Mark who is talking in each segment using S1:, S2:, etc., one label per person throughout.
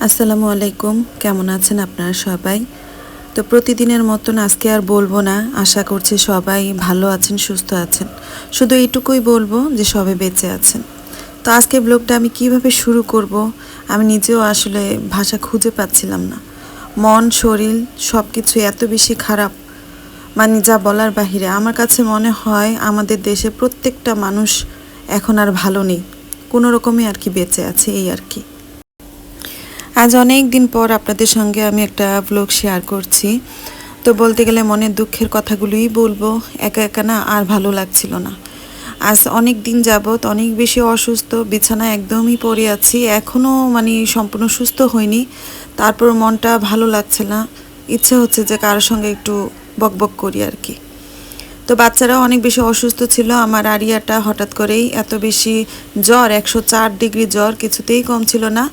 S1: আসসালামু আলাইকুম, কেমন আছেন আপনারা সবাই? তো প্রতিদিনের মতন আজকে আর বলবো না। আশা করছি সবাই ভালো আছেন, সুস্থ আছেন। শুধু এইটুকুই বলবো যে সবাই বেঁচে আছেন। তো আজকে ব্লগটা আমি কিভাবে শুরু করব, আমি নিজেও আসলে ভাষা খুঁজে পাচ্ছিলাম না। মন, শরীর সব কিছু এত বেশি খারাপ, মানে যা বলার বাহিরে। আমার কাছে মনে হয় আমাদের দেশে প্রত্যেকটা মানুষ এখন আর ভালো নেই, কোনো রকমে আর কি বেঁচে আছে, এই আর কি। আজ অনেক দিন পর আপনাদের সঙ্গে আমি একটা ব্লগ শেয়ার করছি। তো বলতে গেলে মনের দুঃখের কথাগুলোই বলবো। একা একা না আর ভালো লাগছিল না। আজ অনেক দিন যাবত অনেক বেশি অসুস্থ, বিছানায় একদমই পড়ে আছি। এখনও মানে সম্পূর্ণ সুস্থ হয়নি, তারপর মনটা ভালো লাগছে না। ইচ্ছে হচ্ছে যে কারোর সঙ্গে একটু বকবক করি আর কি। তো বাচ্চারাও অনেক বেশি অসুস্থ ছিল। আমার আরিয়াটা হঠাৎ করেই এত বেশি জ্বর, 104 ডিগ্রি জ্বর, কিছুতেই কম ছিল না।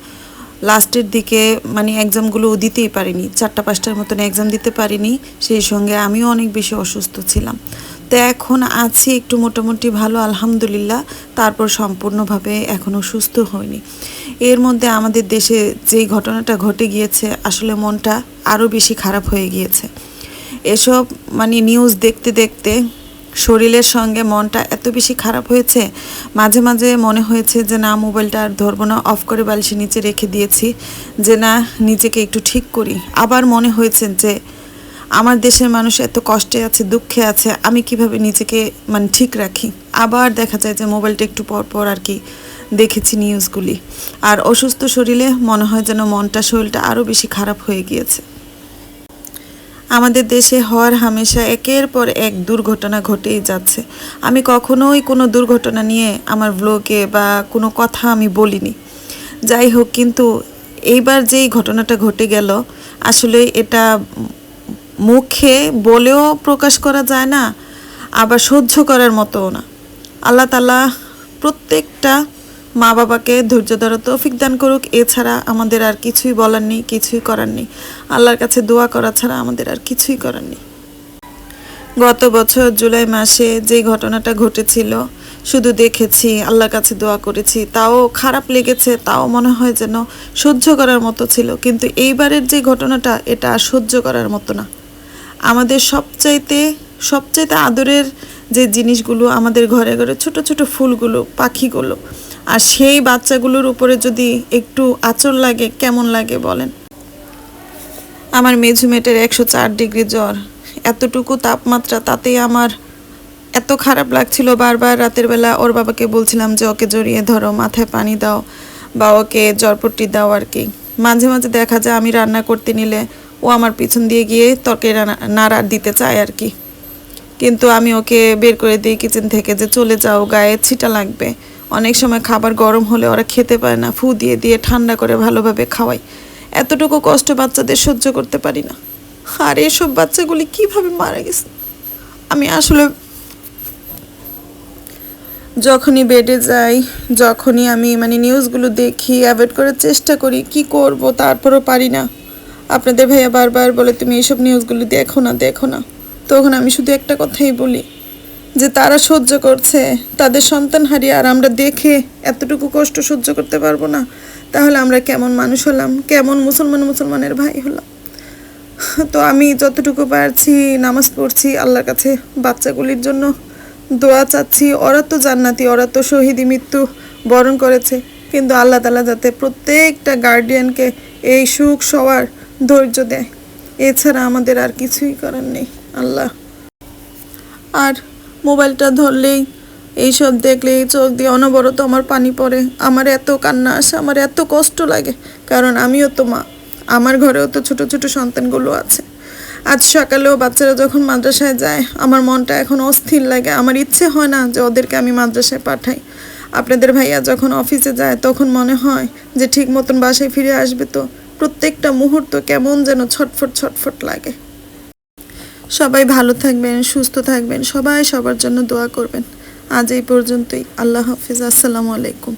S1: লাস্টের দিকে মানে এক্সামগুলো দিতেই পারিনি, 4-5টার মতন এক্সাম দিতে পারিনি। সেই সঙ্গে আমিও অনেক বেশি অসুস্থ ছিলাম। তো এখন আছি একটু মোটামুটি ভালো, আলহামদুলিল্লাহ। তারপর সম্পূর্ণভাবে এখনও সুস্থ হয়নি। এর মধ্যে আমাদের দেশে যেই ঘটনাটা ঘটে গিয়েছে, আসলে মনটা আরও বেশি খারাপ হয়ে গিয়েছে। এসব মানে নিউজ দেখতে দেখতে শরীরের সঙ্গে মনটা এত বেশি খারাপ হয়েছে। মাঝে মাঝে মনে হয়েছে যে না, মোবাইলটা আর ধরবো না, অফ করে বালিশের নিচে রেখে দিয়েছি, যে না, নিজেকে একটু ঠিক করি। আবার মনে হয়েছে যে আমার দেশের মানুষ এত কষ্টে আছে, দুঃখে আছে, আমি কিভাবে নিজেকে মানে ঠিক রাখি। আবার দেখা যায় যে মোবাইলটা একটু পর পর আর কি দেখেছি নিউজগুলি। আর অসুস্থ শরীরে মনে হয় যেন মনটা, শরীরটা আরও বেশি খারাপ হয়ে গিয়েছে। আমাদের দেশে হওয়ার হামেশা একের পর এক দুর্ঘটনা ঘটেই যাচ্ছে। আমি কখনোই কোনো দুর্ঘটনা নিয়ে আমার ব্লগে বা কোনো কথা আমি বলিনি। যাই হোক, কিন্তু এইবার যেই ঘটনাটা ঘটে গেল, আসলে এটা মুখে বলেও প্রকাশ করা যায় না, আবার সহ্য করার মতোও না। আল্লাহ তাআলা প্রত্যেকটা মা বাবাকে ধৈর্য ধরার তৌফিক দান করুক। এছাড়া আমাদের আর কিছুই বলার নেই, কিছুই করার নেই। আল্লাহর কাছে দোয়া করা ছাড়া আমাদের আর কিছুই করার নেই। গত বছর জুলাই মাসে যে ঘটনাটা ঘটেছিল, শুধু দেখেছি, আল্লাহর কাছে দোয়া করেছি, তাও খারাপ লেগেছে, তাও মনে হয় যেন সহ্য করার মতো ছিল। কিন্তু এইবারের যে ঘটনাটা, এটা আর সহ্য করার মতো না। আমাদের সবচাইতে সবচাইতে আদরের যে জিনিসগুলো, আমাদের ঘরে ঘরে ছোট ছোট ফুলগুলো, পাখিগুলো, আর সেই বাচ্চাগুলোর উপরে যদি একটু আঁচল লাগে, কেমন লাগে বলেন? আমার মেঝু মেয়েটার 104 ডিগ্রি জ্বর, এতটুকু তাপমাত্রা, তাতেই আমার এত খারাপ লাগছিল। বারবার রাতের বেলা ওর বাবাকে বলছিলাম যে ওকে জড়িয়ে ধরো, মাথায় পানি দাও, বা ওকে জ্বরপট্টি দাও আর কি। মাঝে মাঝে দেখা যায় আমি রান্না করতে নিলে ও আমার পিছন দিয়ে গিয়ে তরকারি নাড়া দিতে চায় আর কি। কিন্তু আমি ওকে বের করে দিই কিচেন থেকে, যে চলে যাও, গায়ে ছিটা লাগবে। অনেক সময় খাবার গরম হলে ওরা খেতে পারে না, ফু দিয়ে দিয়ে ঠান্ডা করে ভালোভাবে খাওয়াই। এতটুকু কষ্ট বাচ্চাদের সহ্য করতে পারি না। আর এসব বাচ্চাগুলি কিভাবে মারা গেছে, আমি আসলে যখনই বেডে যাই, যখনই আমি মানে নিউজগুলো দেখি, অ্যাভয়েড করার চেষ্টা করি, কি করব, তারপরও পারি না। আপনাদের ভাইয়া বারবার বলে তুমি এইসব নিউজগুলো দেখো না, দেখো না। তখন আমি শুধু একটা কথাই বলি, যে তারা সহ্য করছে তাদের সন্তান হারিয়ে, আর আমরা দেখে এতটুকু কষ্ট সহ্য করতে পারবো না, তাহলে আমরা কেমন মানুষ হলাম, কেমন মুসলমানের ভাই হলাম? তো আমি যতটুকু পারছি নামাজ পড়ছি, আল্লাহর কাছে বাচ্চাগুলির জন্য দোয়া চাচ্ছি। ওরা তো জান্নাতি, ওরা তো শহীদি মৃত্যু বরণ করেছে, কিন্তু আল্লাহ তাআলা যাতে প্রত্যেকটা গার্ডিয়ানকে এই সুখ সবার ধৈর্য দেয়। এছাড়া আমাদের আর কিছুই করার নেই। আল্লাহ। আর মোবাইলটা ধরলেই, এইসব দেখলেই চোখ দিয়ে অনবরত আমার পানি পড়ে, আমার এত কান্না আসে, আমার এত কষ্ট লাগে। কারণ আমিও তো মা, আমার ঘরেও তো ছোট ছোট সন্তানগুলো আছে। আজ সকালেও বাচ্চারা যখন মাদ্রাসায় যায়, আমার মনটা এখন অস্থির লাগে। আমার ইচ্ছে হয় না যে ওদেরকে আমি মাদ্রাসায় পাঠাই। আপনাদের ভাইয়া যখন অফিসে যায়, তখন মনে হয় যে ঠিক মতন বাসায় ফিরে আসবে, তো প্রত্যেকটা মুহূর্ত কেমন যেন ছটফট ছটফট লাগে। সবাই ভালো থাকবেন, সুস্থ থাকবেন, সবাই সবার জন্য দোয়া করবেন। আজ এই পর্যন্তই। আল্লাহ হাফিজ। আসসালামু আলাইকুম।